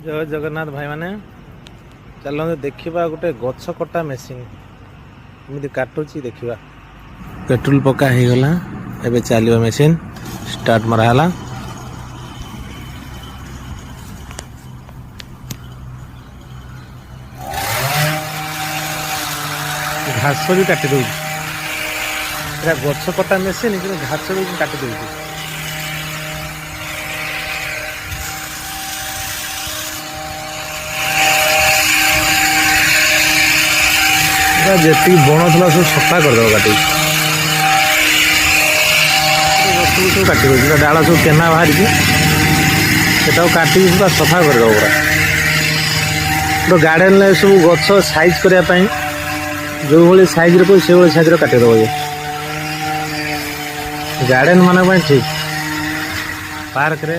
जय जगन्नाथ भाई मैंने चलते देखा गोटे गछ कटा मेसीन एमती काटुची देखा पेट्रोल पका हो गला एबे चलो मेसीन स्टार्ट मराला घास भी काटी दे गछ कटा मेसीन घास भी काटी दे जी बण था सब सफा करदे काटी सब काट डाला सब केना बाहर से काटिक पूरा सफा करदे पूरा तो गार्डन सब गछ साइज करने जो भाई साइज रे से भाई साइज काटिदेव ये गार्डन मान ठीक पार्क रे